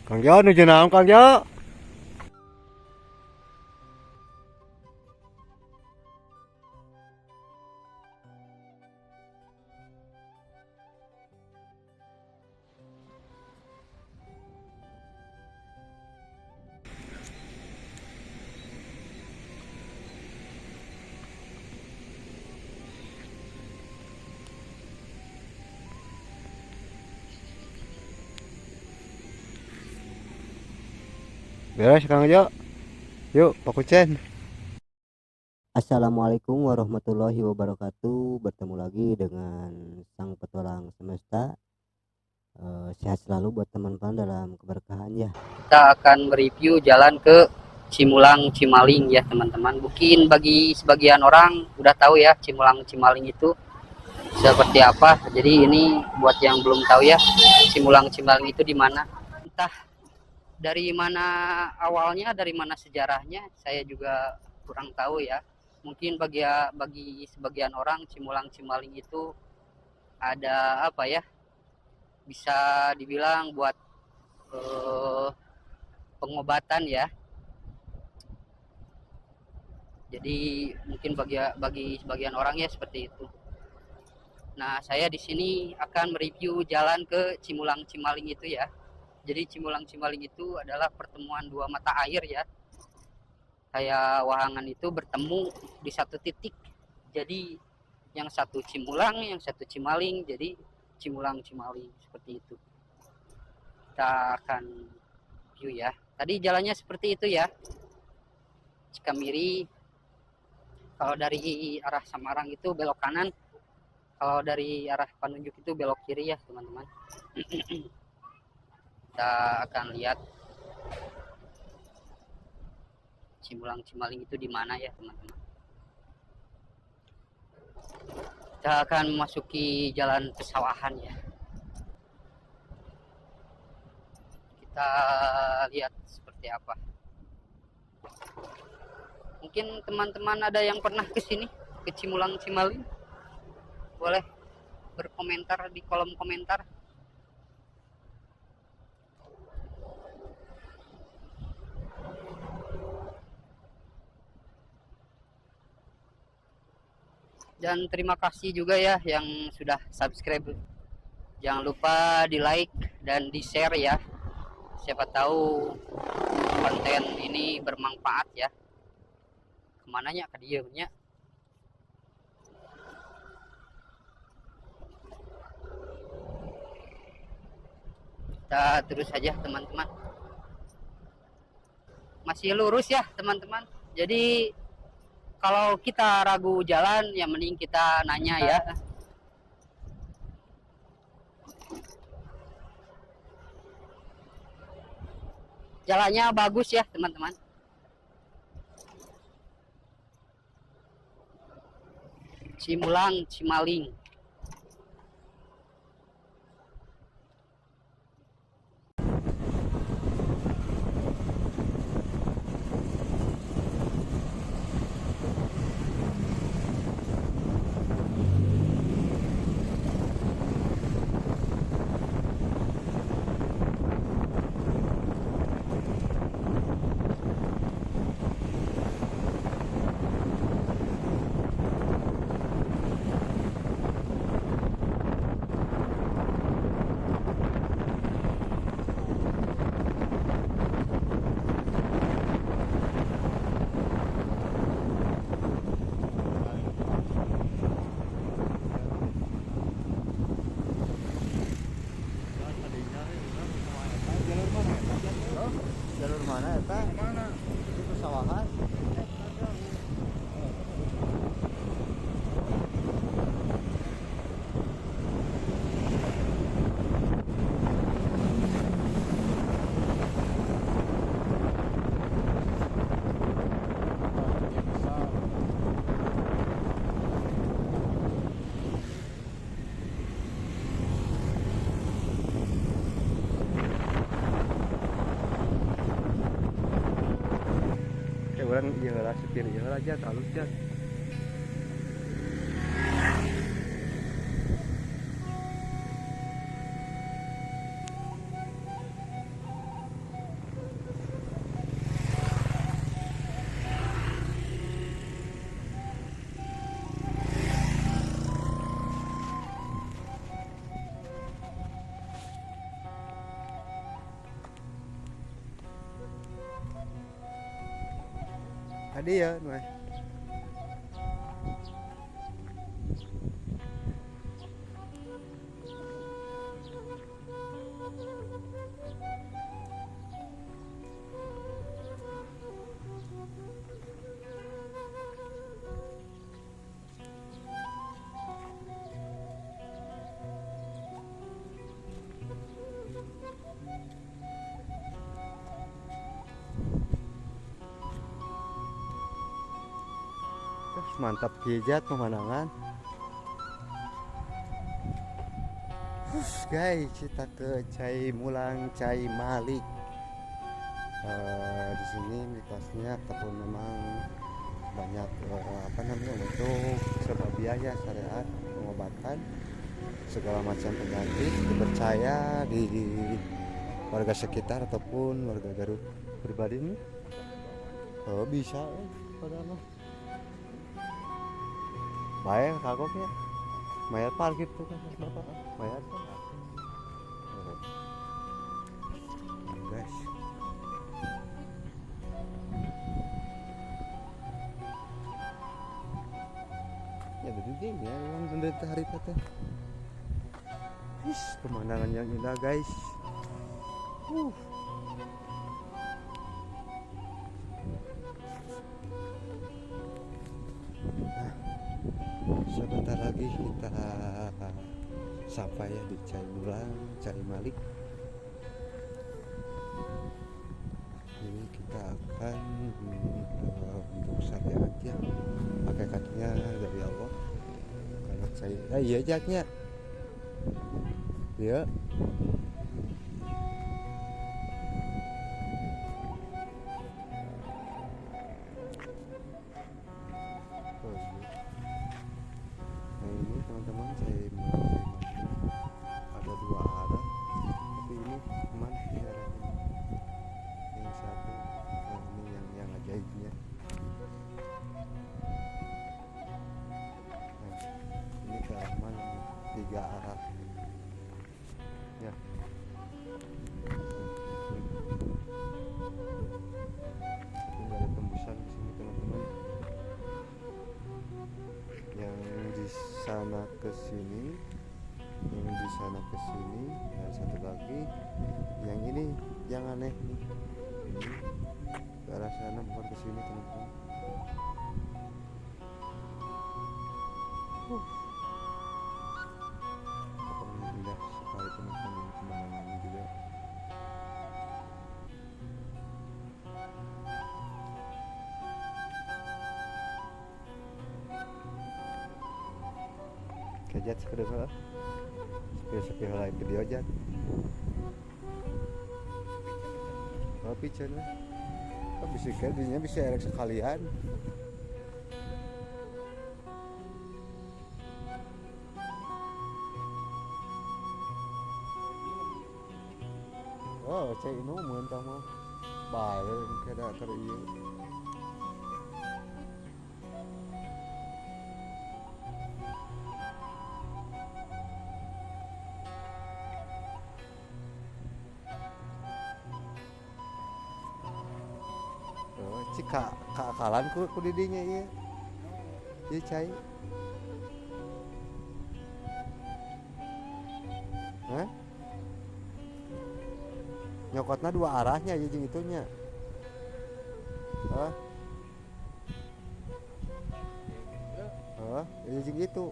Kang Jo nuju naon Kang Jo? Beres Kang Jo. Yuk, Pak Kucen. Assalamualaikum warahmatullahi wabarakatuh. Bertemu lagi dengan Sang Petualang Semesta. Sehat selalu buat teman-teman dalam keberkahan ya. Kita akan mereview jalan ke Cimulang Cimaling ya teman-teman. Mungkin bagi sebagian orang udah tahu ya Cimulang Cimaling itu seperti apa. Jadi ini buat yang belum tahu ya, Cimulang Cimaling itu di mana. Entah dari mana awalnya, dari mana sejarahnya, saya juga kurang tahu ya. Mungkin bagi sebagian orang Cimulang Cimaling itu ada apa ya? Bisa dibilang buat pengobatan ya. Jadi mungkin bagi sebagian orang ya seperti itu. Nah, saya di sini akan mereview jalan ke Cimulang Cimaling itu ya. Jadi Cimulang Cimaling itu adalah pertemuan dua mata air ya. Kayak wahangan itu bertemu di satu titik. Jadi yang satu Cimulang, yang satu Cimaling. Jadi Cimulang Cimaling seperti itu. Kita akan view ya. Tadi jalannya seperti itu ya. Cikamiri. Kalau dari arah Samarang itu belok kanan. Kalau dari arah penunjuk itu belok kiri ya teman-teman. Kita akan lihat Cimulang Cimaling itu di mana ya teman-teman. Kita akan memasuki jalan pesawahan ya. Kita lihat seperti apa. Mungkin teman-teman ada yang pernah ke sini, ke Cimulang Cimaling? Boleh berkomentar di kolom komentar. Dan terima kasih juga ya yang sudah subscribe. Jangan lupa di like dan di share ya. Siapa tahu konten ini bermanfaat ya. Kemananya ke dianya. Kita terus saja teman-teman. Masih lurus ya teman-teman. Jadi kalau kita ragu jalan ya mending kita nanya ya. Jalannya bagus ya teman-teman. Cimulang Cimaling. Jalur mana ya Pak? Itu pesawahan. Orang ieu supir ieu aja terlalu jat. dia mah. Mantap kijat pemandangan. Guys, kita ke Cai Mulang, Cai Malik. Di sini mikosnya ataupun memang banyak apa namanya untuk serba biaya syariat pengobatan segala macam penyakit dipercaya di warga sekitar ataupun warga Garut pribadi ini. Oh bisa padahal mah. Bayar kagoknya bayar parkir tuh kan bapak bayar tuh guys ya begini ya memang penderita hari teh pemandangan yang indah guys. Sebentar lagi kita sampai ya di Cai Mulang, Cai Malik. Ini kita akan untuk syariat ya pakai katanya dari Allah. Kalau saya, iya jaknya, ya. Ini teman-teman saya ada dua arah tapi ini kemana sih arahnya yang satu ini yang ajaibnya nah, ini ke arah mana nih? Tiga arah ya tinggal ada tembusan di sini teman-teman yang di sana ke sini yang di sana ke sini dan satu lagi yang ini yang aneh nih ini ke arah sana bukan ke sini teman-teman. Pokoknya indah sekali teman-teman ini pemandangannya juga. Kejat sekedar sepi lain video aja tapi channel bisa kayaknya bisa erek sekalian oh cai ini mentah mah baik kada teriu cika kalan ku didinya iya iya cai hah nyokotnya dua arahnya ya jeung itunya ya jeung itu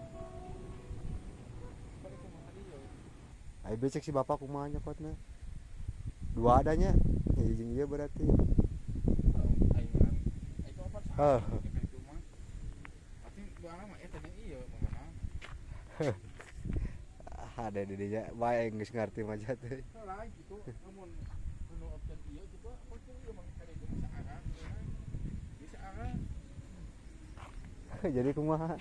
ai becek si bapak kumaha nyokotna dua adanya ya jeung ieu berarti ada di dia bae geus ngarti mah teh. Jadi kumaha?